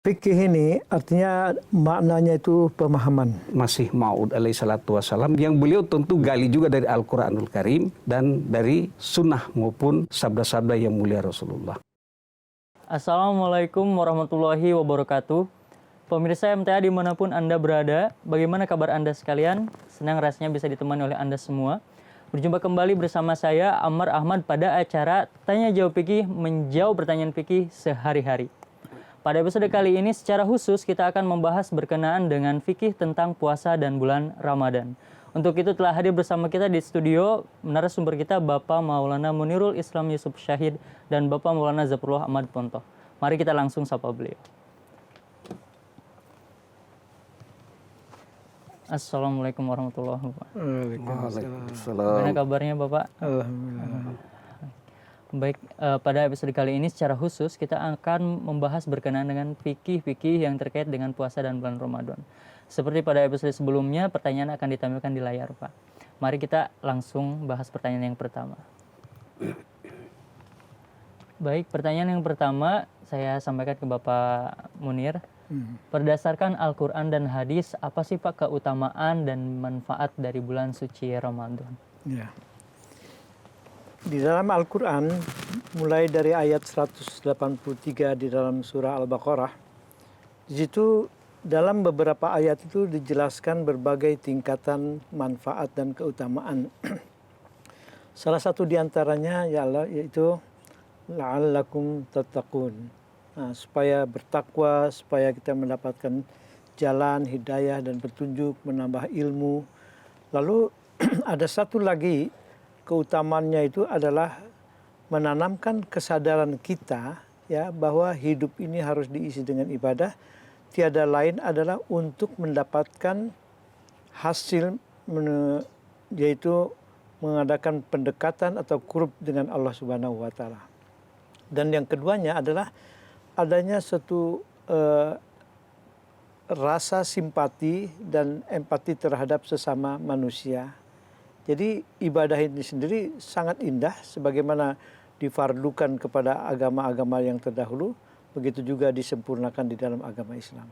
Fikih ini artinya maknanya itu pemahaman. Masih Maud alaihi salatu wassalam yang beliau tentu gali juga dari Al-Quranul Karim dan dari sunnah maupun sabda-sabda yang mulia Rasulullah. Assalamualaikum warahmatullahi wabarakatuh. Pemirsa MTA dimanapun Anda berada, bagaimana kabar Anda sekalian? Senang rasanya bisa ditemani oleh Anda semua. Berjumpa kembali bersama saya Ammar Ahmad pada acara Tanya Jawab Fikih menjawab pertanyaan fikih sehari-hari. Pada episode kali ini secara khusus kita akan membahas berkenaan dengan fikih tentang puasa dan bulan Ramadan. Untuk itu telah hadir bersama kita di studio narasumber kita Bapak Maulana Munirul Islam Yusuf Syahid dan Bapak Maulana Zafarullah Ahmad Pontoh. Mari kita langsung sapa beliau. Assalamualaikum warahmatullahi wabarakatuh. Waalaikumsalam. Bagaimana kabarnya Bapak? Alhamdulillah. Baik, pada episode kali ini secara khusus kita akan membahas berkenaan dengan fikih-fikih yang terkait dengan puasa dan bulan Ramadan. Seperti pada episode sebelumnya, pertanyaan akan ditampilkan di layar, Pak. Mari kita langsung bahas pertanyaan yang pertama. Baik, pertanyaan yang pertama saya sampaikan ke Bapak Munir. Berdasarkan Al-Quran dan hadis, apa sih Pak keutamaan dan manfaat dari bulan suci Ramadan? Ya. Di dalam Al-Quran, mulai dari ayat 183 di dalam surah Al-Baqarah, di situ dalam beberapa ayat itu dijelaskan berbagai tingkatan manfaat dan keutamaan. Salah satu di antaranya yaitu la'allakum tattaqun. Nah, supaya bertakwa, supaya kita mendapatkan jalan, hidayah dan petunjuk, menambah ilmu. Lalu ada satu lagi keutamaannya itu adalah menanamkan kesadaran kita ya bahwa hidup ini harus diisi dengan ibadah. Tiada lain adalah untuk mendapatkan hasil yaitu mengadakan pendekatan atau qurb dengan Allah Subhanahu wa taala. Dan yang keduanya adalah adanya suatu rasa simpati dan empati terhadap sesama manusia. Jadi ibadah ini sendiri sangat indah sebagaimana difardukan kepada agama-agama yang terdahulu, begitu juga disempurnakan di dalam agama Islam.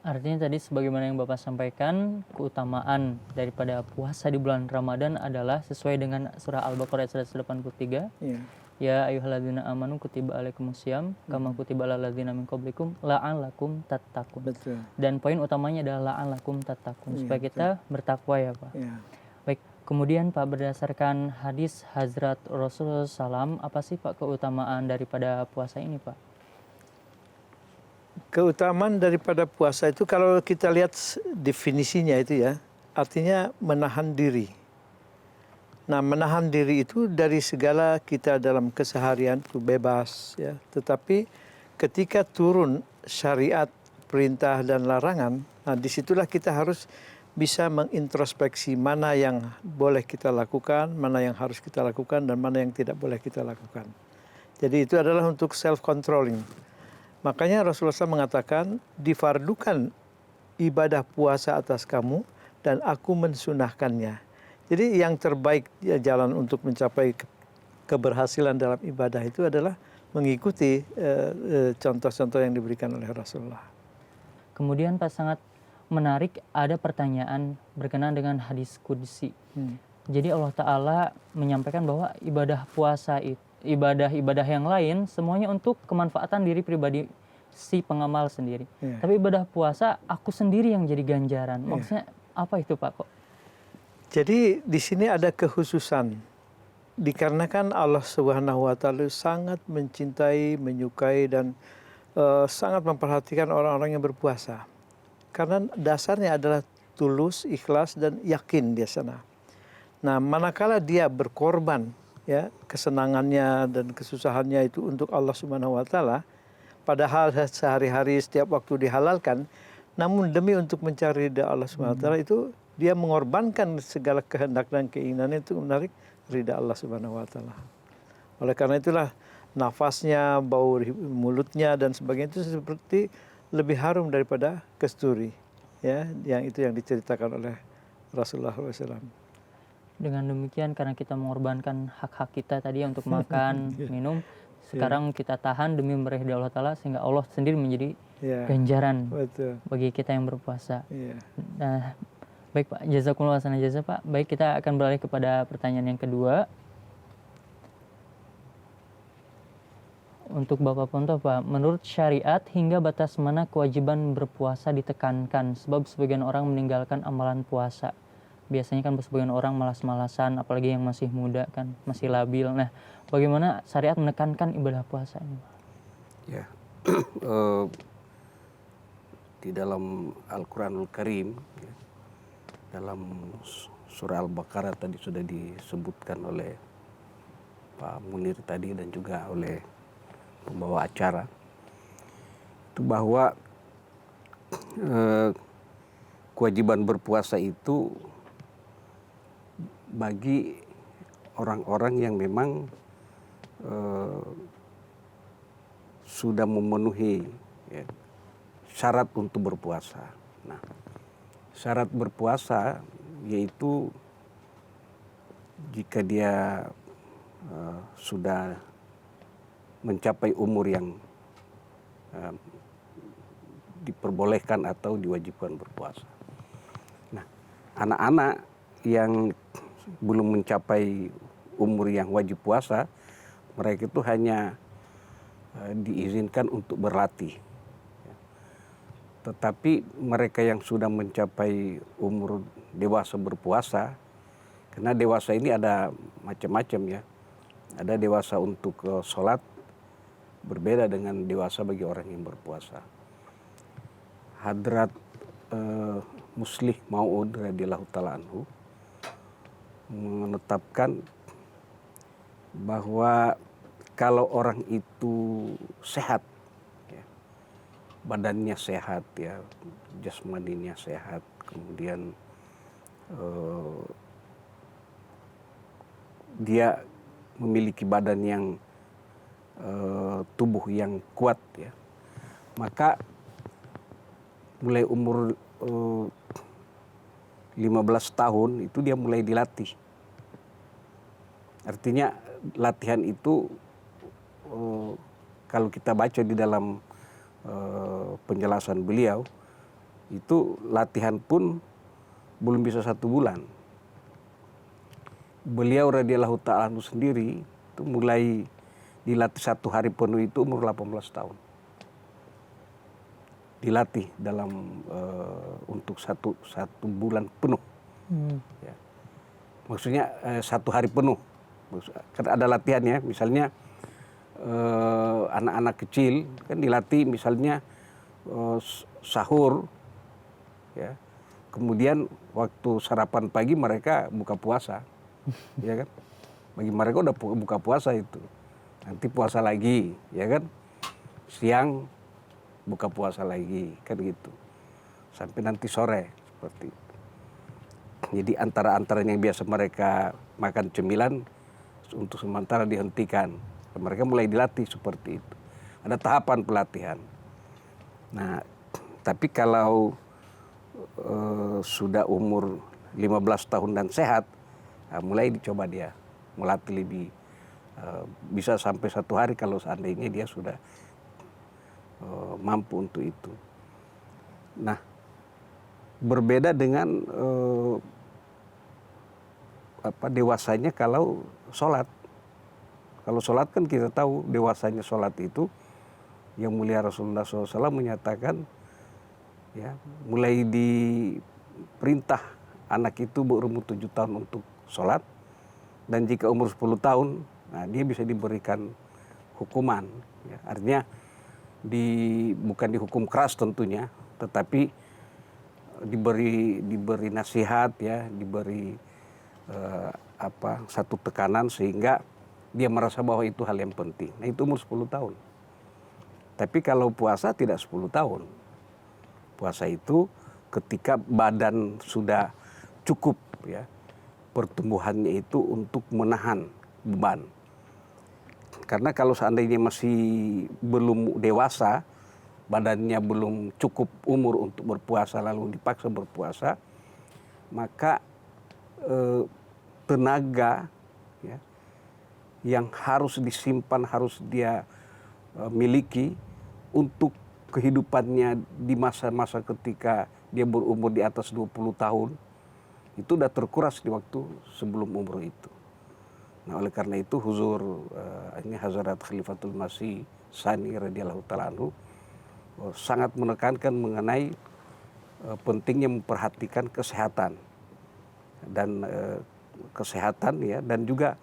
Artinya tadi sebagaimana yang Bapak sampaikan, keutamaan daripada puasa di bulan Ramadan adalah sesuai dengan surah Al-Baqarah ayat 183. Ya. Ya ayyuhalladzina amanu kutiba alaikumusiyam kama kutiba alal ladzina min qablikum la'allakum tattaqun. Betul. Dan poin utamanya adalah la'allakum tattaqun, supaya kita bertakwa ya Pak. Ya. Baik, kemudian Pak berdasarkan hadis Hazrat Rasulullah SAW, apa sih Pak keutamaan daripada puasa ini Pak? Keutamaan daripada puasa itu kalau kita lihat definisinya itu ya, artinya menahan diri. Nah, menahan diri itu dari segala kita dalam keseharian itu bebas ya. Tetapi ketika turun syariat, perintah dan larangan, nah disitulah kita harus bisa mengintrospeksi mana yang boleh kita lakukan, mana yang harus kita lakukan dan mana yang tidak boleh kita lakukan. Jadi itu adalah untuk self controlling. Makanya Rasulullah SAW mengatakan difardukan ibadah puasa atas kamu dan aku mensunahkannya. Jadi yang terbaik jalan untuk mencapai keberhasilan dalam ibadah itu adalah mengikuti contoh-contoh yang diberikan oleh Rasulullah. Kemudian Pak sangat menarik ada pertanyaan berkenaan dengan hadis qudsi. Jadi Allah Ta'ala menyampaikan bahwa ibadah puasa itu, ibadah-ibadah yang lain semuanya untuk kemanfaatan diri pribadi si pengamal sendiri. Tapi ibadah puasa aku sendiri yang jadi ganjaran. Maksudnya apa itu Pak kok? Jadi di sini ada kekhususan. Dikarenakan Allah Subhanahu wa taala sangat mencintai, menyukai dan sangat memperhatikan orang-orang yang berpuasa. Karena dasarnya adalah tulus, ikhlas dan yakin di sana. Nah, manakala dia berkorban ya, kesenangannya dan kesusahannya itu untuk Allah Subhanahu wa taala, padahal sehari-hari setiap waktu dihalalkan, namun demi untuk mencari ridha Allah Subhanahu wa taala itu dia mengorbankan segala kehendak dan keinginannya itu menarik ridha Allah Subhanahu wa taala. Oleh karena itulah nafasnya, bau mulutnya dan sebagainya itu seperti lebih harum daripada kasturi, ya, yang itu yang diceritakan oleh Rasulullah SAW. Dengan demikian karena kita mengorbankan hak-hak kita tadi untuk makan, minum, Sekarang kita tahan demi meraih ridha Allah Ta'ala, sehingga Allah sendiri menjadi Ya, ganjaran betul. bagi kita yang berpuasa. Iya. Nah, baik Pak, jazakumullah khairan jazaa Pak. Baik, kita akan beralih kepada pertanyaan yang kedua. Untuk Bapak Ponto, Pak, menurut syariat hingga batas mana kewajiban berpuasa ditekankan? Sebab sebagian orang meninggalkan amalan puasa. Biasanya kan sebagian orang malas-malasan, apalagi yang masih muda kan, masih labil. Nah, bagaimana syariat menekankan ibadah puasa ini? Ya, di dalam Al-Quranul Karim, ya, dalam surah Al-Baqarah tadi sudah disebutkan oleh Pak Munir tadi dan juga oleh pembawa acara, itu bahwa kewajiban berpuasa itu bagi orang-orang yang memang sudah memenuhi, ya, syarat untuk berpuasa. Nah, syarat berpuasa yaitu jika dia sudah mencapai umur yang diperbolehkan atau diwajibkan berpuasa. Nah, anak-anak yang belum mencapai umur yang wajib puasa, mereka itu hanya diizinkan untuk berlatih. Tetapi mereka yang sudah mencapai umur dewasa berpuasa, karena dewasa ini ada macam-macam ya. Ada dewasa untuk sholat, berbeda dengan dewasa bagi orang yang berpuasa. Hadrat Muslih Mau'ud radhiyallahu ta'ala anhu menetapkan bahwa kalau orang itu sehat, ya, badannya sehat, ya, jasmaninya sehat, kemudian dia memiliki badan yang tubuh yang kuat, ya, maka mulai umur 15 tahun itu dia mulai dilatih. Artinya latihan itu kalau kita baca di dalam penjelasan beliau, itu latihan pun belum bisa 1 bulan. Beliau radhiyallahu ta'ala anhu sendiri itu mulai dilatih 1 hari penuh itu umur 18 tahun. Dilatih dalam untuk satu bulan penuh. Ya. Maksudnya 1 hari penuh. Kan ada latihannya, misalnya anak-anak kecil kan dilatih misalnya sahur, ya. Kemudian waktu sarapan pagi mereka buka puasa, ya kan? Bagi mereka udah buka puasa itu. Nanti puasa lagi, ya kan? Siang buka puasa lagi, kan gitu. Sampai nanti sore seperti itu. Jadi antara-antaranya yang biasa mereka makan cemilan untuk sementara dihentikan. Mereka mulai dilatih seperti itu. Ada tahapan pelatihan. Nah, tapi kalau sudah umur 15 tahun dan sehat, mulai dicoba dia melatih lebih, bisa sampai 1 hari kalau seandainya dia sudah mampu untuk itu. Nah, berbeda dengan dewasanya kalau sholat. Kalau sholat kan kita tahu dewasanya sholat itu, yang mulia Rasulullah SAW menyatakan, ya, mulai diperintah anak itu berumur 7 tahun untuk sholat, dan jika umur 10 tahun, nah, dia bisa diberikan hukuman. Ya, artinya bukan dihukum keras tentunya, tetapi diberi nasihat, ya, diberi satu tekanan sehingga dia merasa bahwa itu hal yang penting. Nah, itu umur 10 tahun. Tapi kalau puasa tidak 10 tahun. Puasa itu ketika badan sudah cukup, ya, pertumbuhannya itu untuk menahan beban. Karena kalau seandainya masih belum dewasa, badannya belum cukup umur untuk berpuasa lalu dipaksa berpuasa, maka tenaga, ya, yang harus disimpan, harus dia miliki untuk kehidupannya di masa-masa ketika dia berumur di atas 20 tahun, itu udah terkuras di waktu sebelum umur itu. Nah, oleh karena itu ini Hazrat Khalifatul Masih Tsani radhiyallahu taala anhu sangat menekankan mengenai pentingnya memperhatikan kesehatan dan kesehatan ya, dan juga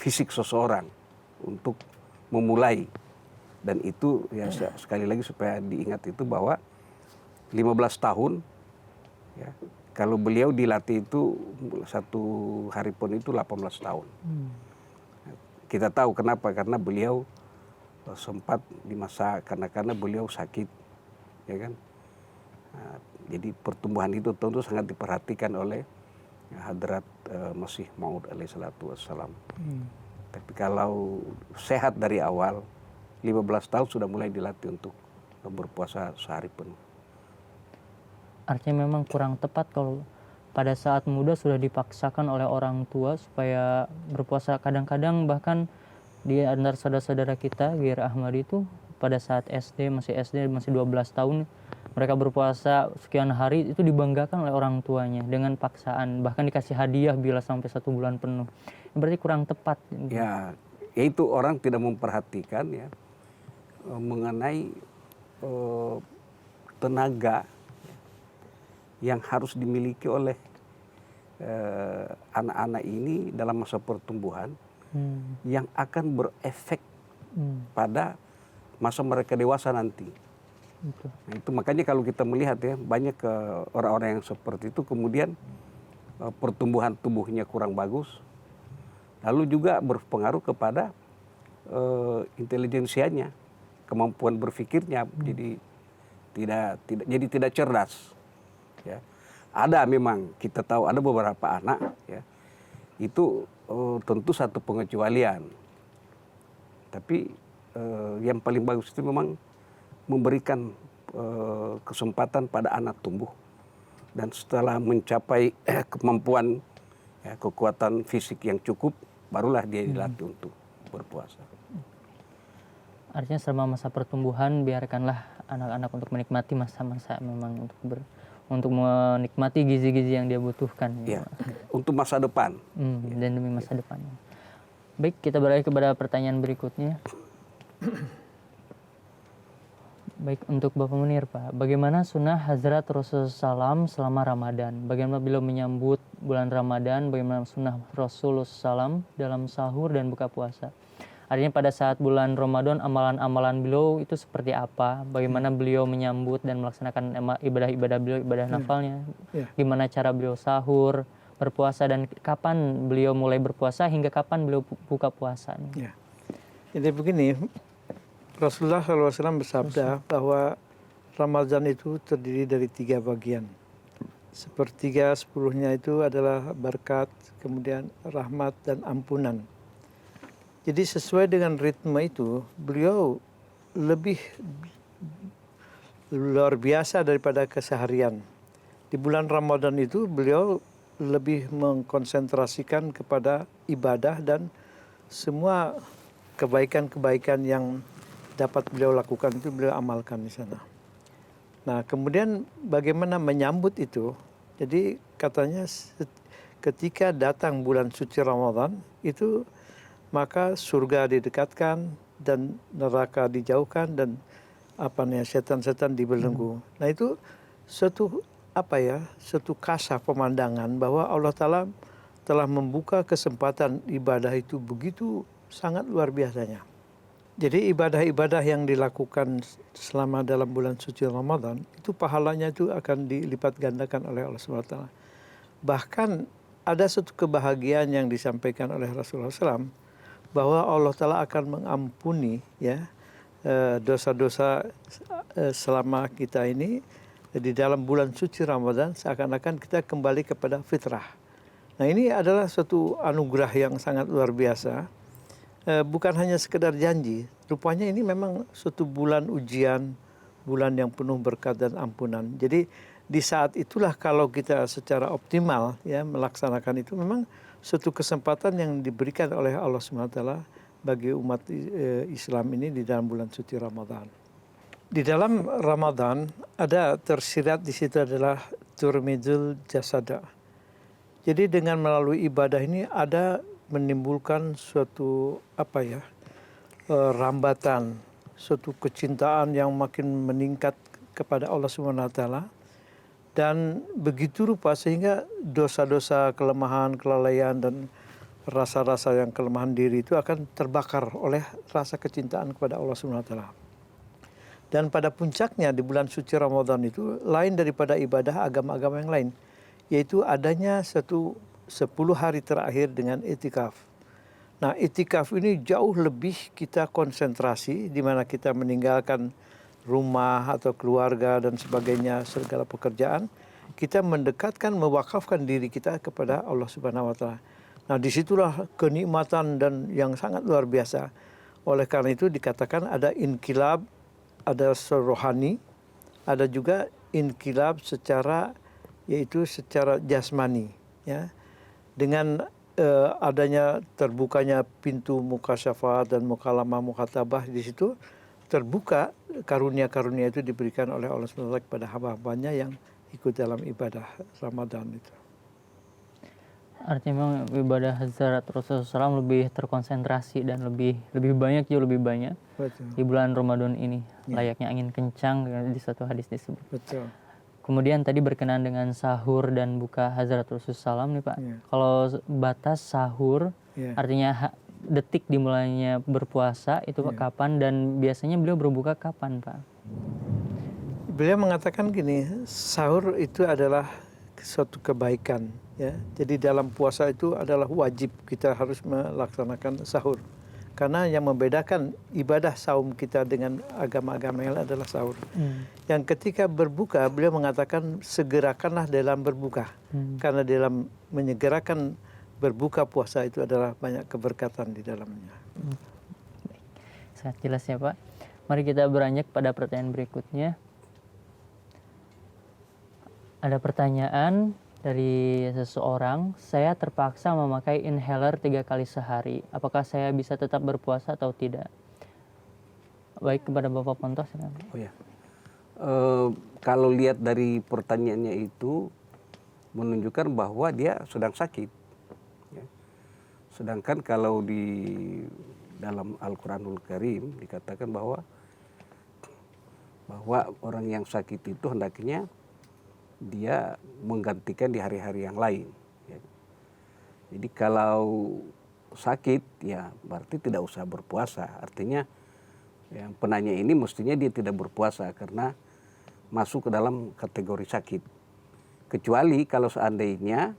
fisik seseorang untuk memulai. Dan itu ya sekali lagi supaya diingat itu bahwa 15 tahun ya, kalau beliau dilatih itu satu hari pun itu 18 tahun. Kita tahu kenapa, karena beliau sempat di masa karena beliau sakit, ya kan. Nah, jadi pertumbuhan itu tentu sangat diperhatikan oleh Hadrat Masih Maud alaihi salatu wassalam. Tapi kalau sehat dari awal, 15 tahun sudah mulai dilatih untuk berpuasa sehari penuh. Artinya memang kurang tepat kalau pada saat muda sudah dipaksakan oleh orang tua supaya berpuasa. Kadang-kadang bahkan di antara saudara-saudara kita, Gir Ahmad itu pada saat masih 12 tahun, mereka berpuasa sekian hari itu dibanggakan oleh orang tuanya dengan paksaan. Bahkan dikasih hadiah bila sampai 1 bulan penuh. Berarti kurang tepat. Ya, yaitu orang tidak memperhatikan ya mengenai tenaga yang harus dimiliki oleh anak-anak ini dalam masa pertumbuhan yang akan berefek pada masa mereka dewasa nanti. Betul. Nah, itu makanya kalau kita melihat ya banyak orang-orang yang seperti itu kemudian pertumbuhan tubuhnya kurang bagus, lalu juga berpengaruh kepada intelijensianya, kemampuan berpikirnya jadi tidak cerdas. Ya. Ada memang kita tahu ada beberapa anak ya itu tentu satu pengecualian, tapi yang paling bagus itu memang memberikan kesempatan pada anak tumbuh, dan setelah mencapai kemampuan ya, kekuatan fisik yang cukup, barulah dia dilatih untuk berpuasa. Artinya selama masa pertumbuhan biarkanlah anak-anak untuk menikmati masa-masa memang untuk menikmati gizi-gizi yang dia butuhkan. Ya, untuk masa depan. Dan demi masa depannya. Baik, kita beralih kepada pertanyaan berikutnya. Baik, untuk Bapak Munir, Pak. Bagaimana sunnah Hazrat Rasulullah SAW selama Ramadan? Bagaimana beliau menyambut bulan Ramadan? Bagaimana sunnah Rasulullah SAW dalam sahur dan buka puasa? Artinya pada saat bulan Ramadan amalan-amalan beliau itu seperti apa? Bagaimana beliau menyambut dan melaksanakan ibadah-ibadah beliau, ibadah nafalnya? Gimana cara beliau sahur, berpuasa, dan kapan beliau mulai berpuasa hingga kapan beliau buka puasa? Ya. Jadi begini, Rasulullah SAW bersabda bahwa Ramadan itu terdiri dari 3 bagian. Sepertiga 10-nya itu adalah berkat, kemudian rahmat dan ampunan. Jadi sesuai dengan ritme itu, beliau lebih luar biasa daripada keseharian. Di bulan Ramadan itu beliau lebih mengkonsentrasikan kepada ibadah dan semua kebaikan-kebaikan yang dapat beliau lakukan itu beliau amalkan di sana. Nah, kemudian bagaimana menyambut itu? Jadi katanya ketika datang bulan suci Ramadan itu maka surga didekatkan dan neraka dijauhkan dan setan-setan dibelenggu. Nah, itu suatu kasah pemandangan bahwa Allah Ta'ala telah membuka kesempatan ibadah itu begitu sangat luar biasanya. Jadi ibadah-ibadah yang dilakukan selama dalam bulan suci Ramadan itu pahalanya itu akan dilipat gandakan oleh Allah SWT. Bahkan ada satu kebahagiaan yang disampaikan oleh Rasulullah SAW bahwa Allah Ta'ala akan mengampuni ya dosa-dosa selama kita ini di dalam bulan suci Ramadan, seakan-akan kita kembali kepada fitrah. Nah, ini adalah suatu anugerah yang sangat luar biasa. Bukan hanya sekedar janji, rupanya ini memang suatu bulan ujian, bulan yang penuh berkat dan ampunan. Jadi di saat itulah kalau kita secara optimal ya melaksanakan itu, memang suatu kesempatan yang diberikan oleh Allah SWT bagi umat Islam ini di dalam bulan suci Ramadan. Di dalam Ramadan ada tersirat di situ adalah turmidul jasada. Jadi dengan melalui ibadah ini ada menimbulkan suatu rambatan, suatu kecintaan yang makin meningkat kepada Allah SWT. Dan begitu rupa sehingga dosa-dosa, kelemahan, kelalaian dan rasa-rasa yang kelemahan diri itu akan terbakar oleh rasa kecintaan kepada Allah SWT. Dan pada puncaknya di bulan suci Ramadan itu lain daripada ibadah agama-agama yang lain, yaitu adanya 10 hari terakhir dengan itikaf. Nah, itikaf ini jauh lebih kita konsentrasi, di mana kita meninggalkan rumah atau keluarga dan sebagainya, segala pekerjaan, kita mendekatkan, mewakafkan diri kita kepada Allah Subhanahu wa taala. Nah, disitulah kenikmatan dan yang sangat luar biasa. Oleh karena itu dikatakan ada inkilab, ada rohani, ada juga inkilab secara jasmani, ya. Dengan adanya terbukanya pintu mukasyafat dan mukalamah mukatabah di situ, terbuka karunia-karunia itu diberikan oleh Allah SWT kepada hamba-hambanya yang ikut dalam ibadah Ramadan itu. Artinya memang ibadah Hazrat Rasulullah SAW lebih terkonsentrasi dan lebih banyak, jauh lebih banyak. Betul. Di bulan Ramadan ini. Layaknya angin kencang di suatu hadis disebut. Betul. Kemudian tadi berkenaan dengan sahur dan buka Hazrat Rasulullah SAW nih Pak. Ya. Kalau batas sahur, Ya. artinya detik dimulainya berpuasa itu kapan dan biasanya beliau berbuka kapan Pak? Beliau mengatakan gini, sahur itu adalah suatu kebaikan, ya. Jadi dalam puasa itu adalah wajib kita harus melaksanakan sahur. Karena yang membedakan ibadah saum kita dengan agama-agama yang lain adalah sahur. Yang ketika berbuka, beliau mengatakan segerakanlah dalam berbuka. Karena dalam menyegerakan berbuka puasa itu adalah banyak keberkatan di dalamnya. Baik. Sangat jelas ya Pak. Mari kita beranjak pada pertanyaan berikutnya. Ada pertanyaan dari seseorang, saya terpaksa memakai inhaler 3 kali sehari. Apakah saya bisa tetap berpuasa atau tidak? Baik, kepada Bapak Pontos. Oh ya, kalau lihat dari pertanyaannya itu menunjukkan bahwa dia sedang sakit. Ya. Sedangkan kalau di dalam Al-Quranul Karim dikatakan bahwa orang yang sakit itu hendaknya dia menggantikan di hari-hari yang lain. Ya. Jadi kalau sakit ya berarti tidak usah berpuasa. Artinya yang penanya ini mestinya dia tidak berpuasa karena masuk ke dalam kategori sakit. Kecuali kalau seandainya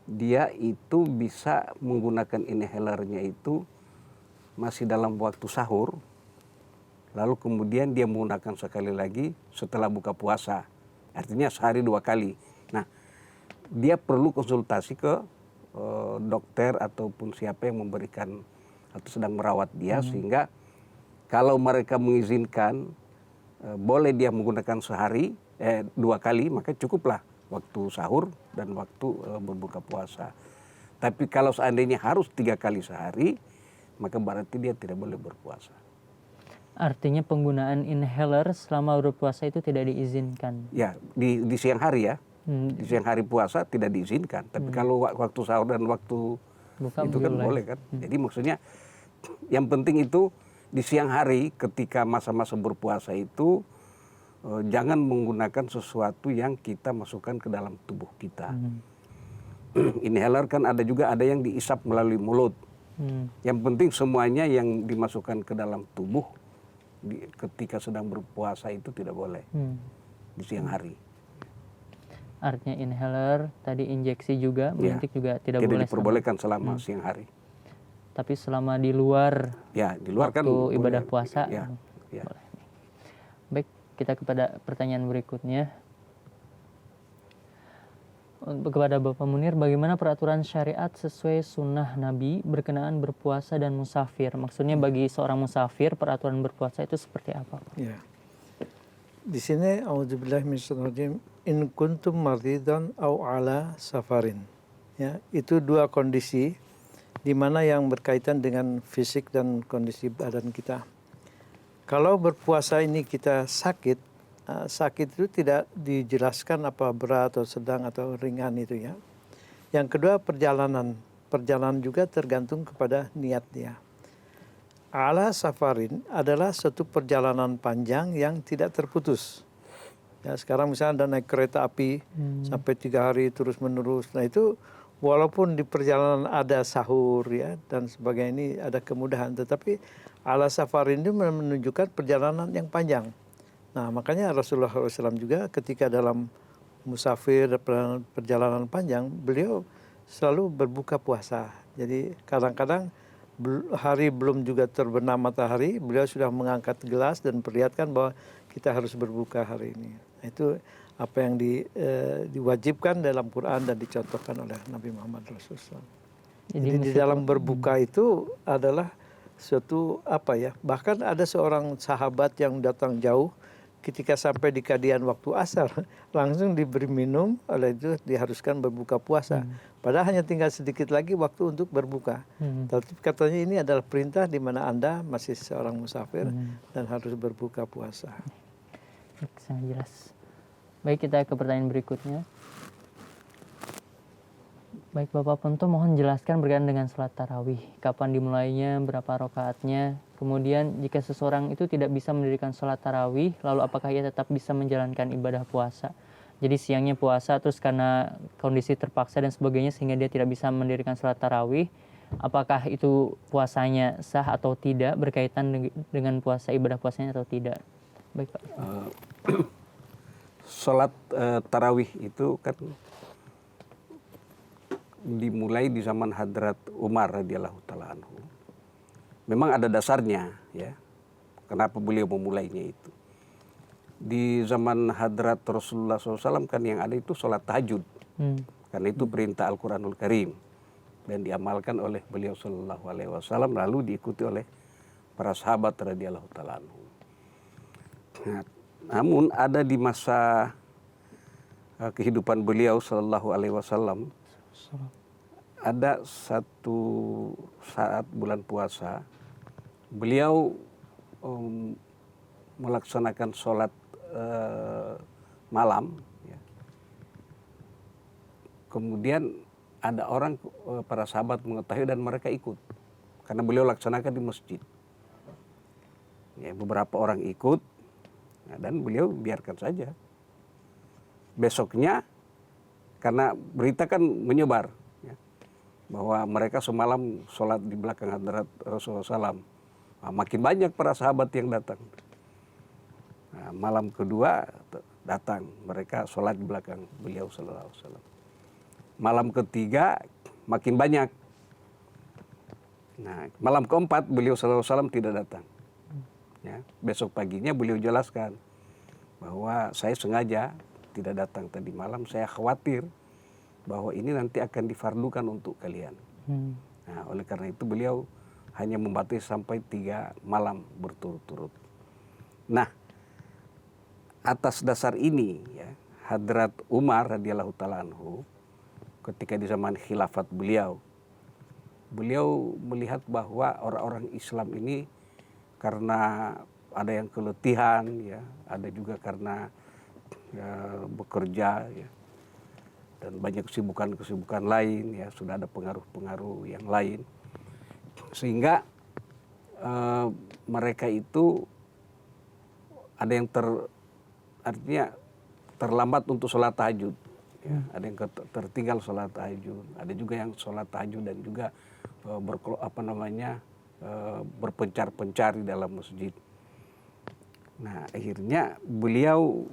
dia itu bisa menggunakan inhalernya itu masih dalam waktu sahur, lalu kemudian dia menggunakan sekali lagi setelah buka puasa. Artinya sehari 2 kali. Nah, dia perlu konsultasi ke dokter ataupun siapa yang memberikan atau sedang merawat dia sehingga kalau mereka mengizinkan boleh dia menggunakan sehari 2 kali, maka cukuplah waktu sahur dan waktu berbuka puasa. Tapi kalau seandainya harus 3 kali sehari, maka berarti dia tidak boleh berpuasa. Artinya penggunaan inhaler selama berpuasa itu tidak diizinkan. Ya, di siang hari ya. Di siang hari puasa tidak diizinkan. Tapi kalau waktu sahur dan waktu Buka itu kan boleh kan. Jadi maksudnya yang penting itu di siang hari ketika masa-masa berpuasa itu jangan menggunakan sesuatu yang kita masukkan ke dalam tubuh kita. Inhaler kan ada yang diisap melalui mulut. Yang penting semuanya yang dimasukkan ke dalam tubuh ketika sedang berpuasa itu tidak boleh di siang hari. Artinya inhaler, tadi injeksi juga, menyuntik juga tidak boleh. Tidak diperbolehkan selama siang hari. Tapi selama di luar, di luar kan ibadah boleh. puasa, Ya. boleh. Baik, kita kepada pertanyaan berikutnya. Kepada Bapak Munir, bagaimana peraturan syariat sesuai sunnah Nabi berkenaan berpuasa dan musafir? Maksudnya bagi seorang musafir, peraturan berpuasa itu seperti apa? Ya. Di sini, a'udzubillahi minasyaitonir rajim, in kuntum maridan aw ala safarin. Ya, itu dua kondisi di mana yang berkaitan dengan fisik dan kondisi badan kita. Kalau berpuasa ini kita sakit, sakit itu tidak dijelaskan apa berat atau sedang atau ringan itu ya. Yang kedua perjalanan juga tergantung kepada niat dia. Ala safarin adalah suatu perjalanan panjang yang tidak terputus. Ya, sekarang misalnya Anda naik kereta api sampai 3 hari terus menerus. Nah itu walaupun di perjalanan ada sahur ya dan sebagainya ini ada kemudahan, tetapi ala safarin itu menunjukkan perjalanan yang panjang. Nah makanya Rasulullah SAW juga ketika dalam musafir perjalanan panjang, beliau selalu berbuka puasa. Jadi kadang-kadang hari belum juga terbenam matahari, beliau sudah mengangkat gelas dan perlihatkan bahwa kita harus berbuka hari ini. Nah, itu apa yang diwajibkan dalam Quran dan dicontohkan oleh Nabi Muhammad Rasulullah. Jadi di dalam berbuka itu adalah suatu apa ya, bahkan ada seorang sahabat yang datang jauh ketika sampai di kadian waktu asar langsung diberi minum, oleh itu diharuskan berbuka puasa. Padahal hanya tinggal sedikit lagi waktu untuk berbuka. Tapi katanya ini adalah perintah di mana Anda masih seorang musafir dan harus berbuka puasa. Sangat jelas. Baik, kita ke pertanyaan berikutnya. Baik Bapak Ponto, mohon jelaskan berkaitan dengan sholat tarawih. Kapan dimulainya, berapa rakaatnya? Kemudian jika seseorang itu tidak bisa mendirikan sholat tarawih, lalu apakah ia tetap bisa menjalankan ibadah puasa? Jadi siangnya puasa, terus karena kondisi terpaksa dan sebagainya sehingga dia tidak bisa mendirikan sholat tarawih, apakah itu puasanya sah atau tidak, berkaitan dengan puasa, ibadah puasanya atau tidak? Baik Pak. Sholat tarawih itu kan dimulai di zaman Hadrat Umar radhiyallahu taala anhu. Memang ada dasarnya ya. Kenapa beliau memulainya itu? Di zaman Hadrat Rasulullah SAW kan yang ada itu sholat tahajud. Karena itu perintah Al-Quranul Karim dan diamalkan oleh beliau Sallallahu Alaihi Wasallam, lalu diikuti oleh para sahabat radhiyallahu taala anhu. Nah, namun ada di masa kehidupan beliau Sallallahu Alaihi Wasallam, ada satu saat bulan puasa beliau melaksanakan sholat malam ya. Kemudian ada orang, para sahabat mengetahui dan mereka ikut karena beliau laksanakan di masjid ya, beberapa orang ikut. Nah, dan beliau biarkan saja. Besoknya karena berita kan menyebar ya, bahwa mereka semalam sholat di belakang Hadrat Rasulullah SAW. Nah, makin banyak para sahabat yang datang. Nah, malam kedua datang mereka sholat di belakang beliau Sallallahu Alaihi Wasallam. Malam ketiga makin banyak. Nah, malam keempat beliau Sallallahu Alaihi Wasallam tidak datang. Ya, besok paginya beliau jelaskan bahwa saya sengaja tidak datang tadi malam, saya khawatir bahwa ini nanti akan difardukan untuk kalian. Nah, oleh karena itu beliau hanya membatasi sampai 3 malam berturut-turut. Nah, atas dasar ini ya, Hadrat Umar radhiyallahu taala anhu ketika di zaman khilafat beliau melihat bahwa orang-orang Islam ini karena ada yang keletihan ya, ada juga karena ya, bekerja ya, dan banyak kesibukan lain ya, sudah ada pengaruh-pengaruh yang lain sehingga mereka itu ada yang artinya terlambat untuk sholat tahajud ya, ada yang tertinggal sholat tahajud, ada juga yang sholat tahajud dan juga berpencar-pencar di dalam masjid. Nah, akhirnya beliau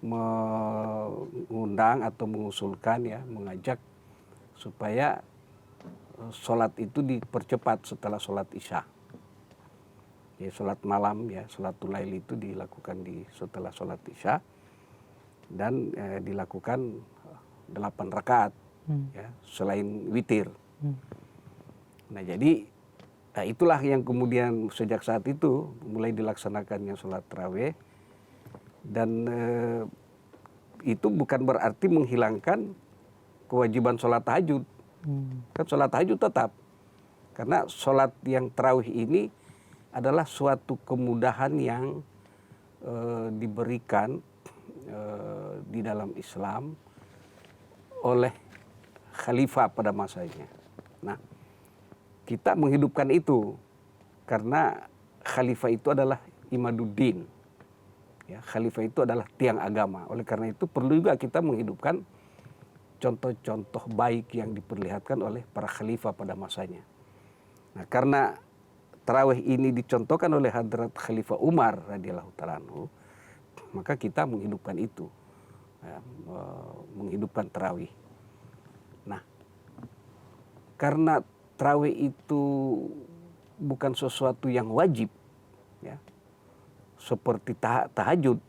mengundang atau mengusulkan ya, mengajak supaya sholat itu dipercepat setelah sholat Isya. Ya, sholat malam ya, sholatul lail itu dilakukan setelah sholat Isya dan dilakukan 8 rakaat ya, selain witir. Nah, jadi itulah yang kemudian sejak saat itu mulai dilaksanakannya sholat tarawih dan itu bukan berarti menghilangkan kewajiban sholat tahajud. Kan sholat tahajud tetap. Karena sholat yang tarawih ini adalah suatu kemudahan yang diberikan di dalam Islam oleh khalifah pada masanya. Nah, kita menghidupkan itu karena khalifah itu adalah imaduddin. Ya, khalifah itu adalah tiang agama. Oleh karena itu perlu juga kita menghidupkan contoh-contoh baik yang diperlihatkan oleh para khalifah pada masanya. Nah, karena tarawih ini dicontohkan oleh Hadrat Khalifah Umar radhiyallahu ta'ala anhu, maka kita menghidupkan itu, ya, menghidupkan tarawih. Nah, karena tarawih itu bukan sesuatu yang wajib, ya, seperti tahajud.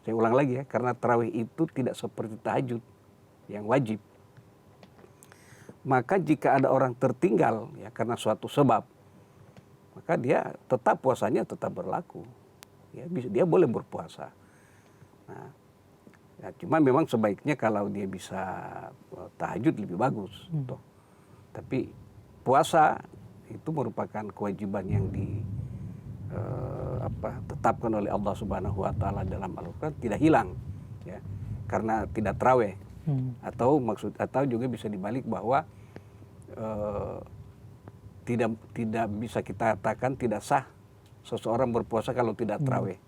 Saya ulang lagi ya, karena tarawih itu tidak seperti tahajud yang wajib. Maka jika ada orang tertinggal ya karena suatu sebab, maka dia tetap puasanya tetap berlaku. Ya, dia boleh berpuasa. Nah, ya, cuma memang sebaiknya kalau dia bisa tahajud lebih bagus. Toh. Tapi puasa itu merupakan kewajiban yang tetapkan oleh Allah Subhanahu Wa Taala dalam Al-Quran, tidak hilang, ya, karena tidak tarawih. Atau juga bisa dibalik bahwa tidak bisa kita katakan tidak sah seseorang berpuasa kalau tidak tarawih.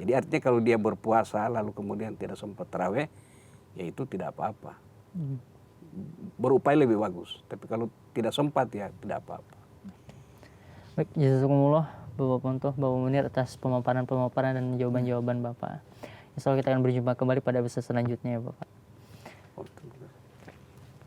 Jadi artinya kalau dia berpuasa lalu kemudian tidak sempat tarawih, ya itu tidak apa-apa. Berupaya lebih bagus. Tapi kalau tidak sempat ya tidak apa-apa. Baik, jazakumullah Bapak Ponto, Bapak Munir atas pemaparan dan jawaban-jawaban Bapak. Insya Allah kita akan berjumpa kembali pada episode selanjutnya ya Bapak.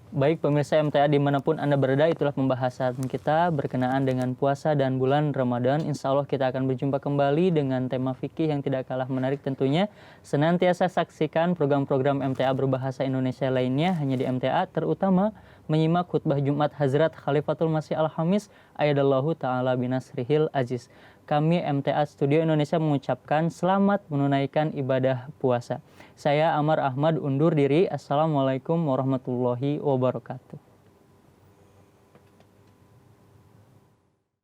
Baik pemirsa MTA dimanapun Anda berada, itulah pembahasan kita berkenaan dengan puasa dan bulan Ramadan. Insya Allah kita akan berjumpa kembali dengan tema fikih yang tidak kalah menarik tentunya. Senantiasa saksikan program-program MTA berbahasa Indonesia lainnya hanya di MTA, terutama menyimak khutbah Jumat Hazrat Khalifatul Masih Al-Hamis Ayyadallahu Ta'ala binasrihil aziz. Kami MTA Studio Indonesia mengucapkan selamat menunaikan ibadah puasa. Saya Amar Ahmad undur diri. Assalamualaikum warahmatullahi wabarakatuh.